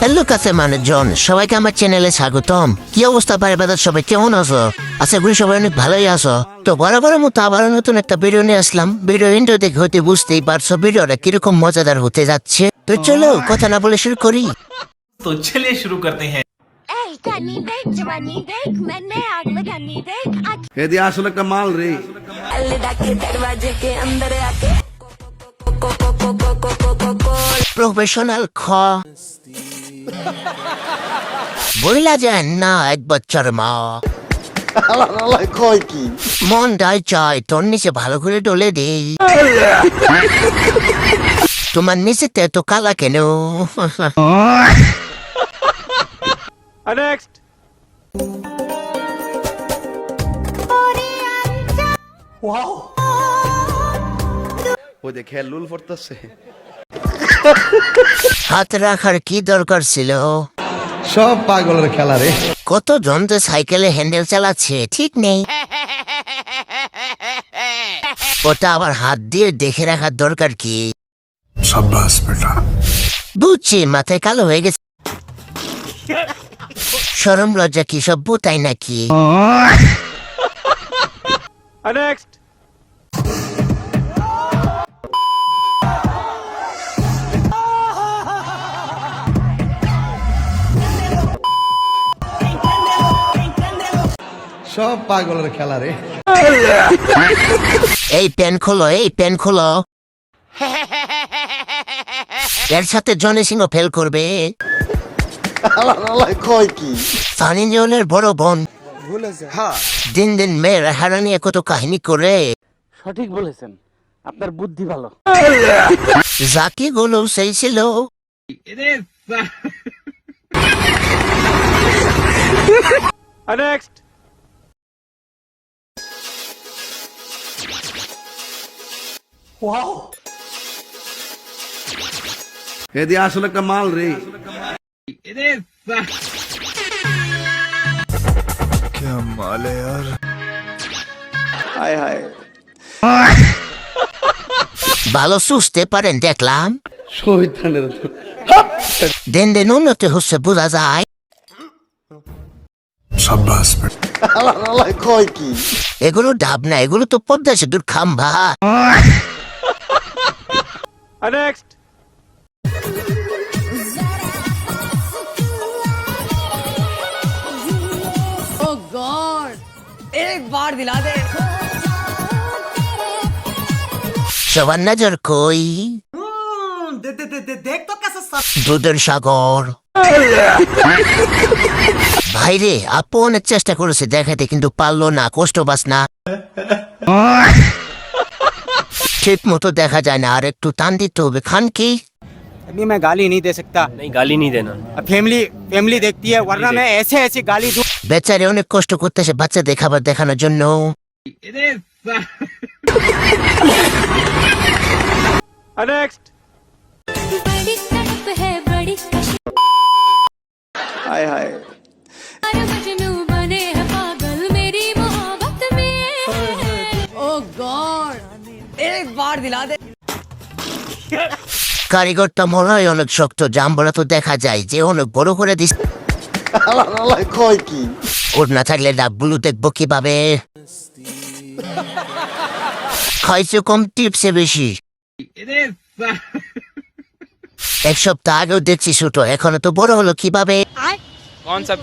Hello কাছে মানুষজন, সবাইকে আমার চ্যানেলে স্বাগতম। কি অবস্থা ভাই বাদার, সবাই কেমন আছো? আশা করি সবাই অনেক ভালোই আছো। তো বরাবরের মতো আবার নতুন একটা ভিডিও নিয়ে আসলাম। ভিডিও ইন্ট্রো দেখে হয়তো বুঝতেই পারছো ভিডিওটা কিরকম মজাদার হতে যাচ্ছে। তো চলো কথা না বলে শুরু করি। तो चलिए शुरू करते हैं। কানি দেখ জওয়ানি দেখ मैंने आग लगानी देख आज এদি আসলে একটা মাল রে। डाके दरवाजे के अंदर आके প্রফেশনাল বইলা যায় না এক বছর মা কয় কি মন দায় চায় তোর নিচে ভালো করে ডলে দেই। তোমার নিচেতে এত কালা কেন? ওই দেখে লুল পড়তেছে। হাত রাখার কি দরকার ছিল? সব পাগলের খেলা রে। কত জন তো সাইকেলে হ্যান্ডেল চালাচ্ছে, ঠিক নেই। ওটা আবার হাত দিয়ে দেখে রাখার দরকার কি? शाबाश बेटा। বুঝছি, মাথায় কালো হয়ে গেছে। শরম লজ্জা কি সব তাই নাকি? সব পাগলের খেলা রে। এই প্যান খোলো, এই প্যান খোলো। এর সাথে জনি সিংহ ফেল করবে। কয় কি সানি লিওনের বড় বোন দিন দিন মেয়ের হারা নিয়ে কত কাহিনী করে। সঠিক বলেছেন, আপনার বুদ্ধি ভালো। জাকি গুলো সেই ছিল। এদি আসলে একটা মাল রে। क्या माल है यार। হায় হায় ভালো সুস্থে পারেন দেখলাম। শয়তানের দিন দিন উন্নতি হচ্ছে বোঝা যায়। शाबाश बेटा। কয় কি এগুলো ডাব না, এগুলো তো পদ্মা সেতুর খাম্বা। Oh God! एक बार दिला दे। সবার নজর কই দুধের সাগর। ভাইরে আপু অনেক চেষ্টা করেছে দেখাতে, কিন্তু পারলো না। কষ্ট পাস না, ঠিক মতো দেখা যায় না। আর একটু টান দিতে হবে। খান কি? अभी मैं गाली नहीं दे सकता। नहीं गाली नहीं देना। अब फैमिली देखती है, वरना मैं ऐसे ऐसे गाली दूं। বেচারে অনেক কষ্ট করতেছে বাচ্চাদের খাবার দেখানোর জন্য। बड़ी तड़प है बड़ी कशी হায় হায় मजनू बने हैं पागल मेरी मोहब्बत में Oh God! एक बार दिला दे। কারিগরটা মনে হয় অনেক শক্ত। জাম্বরা তো দেখা যায় যে অনেক বড় করে দিস। কয় কি ওর না থাকলে ডাবগুলো দেখবো কিভাবে? খাইছে কম, টিপসে বেশি। এক সপ্তাহ আগেও দেখছি ছোট, এখনো তো বড় হলো কিভাবে? कौन सा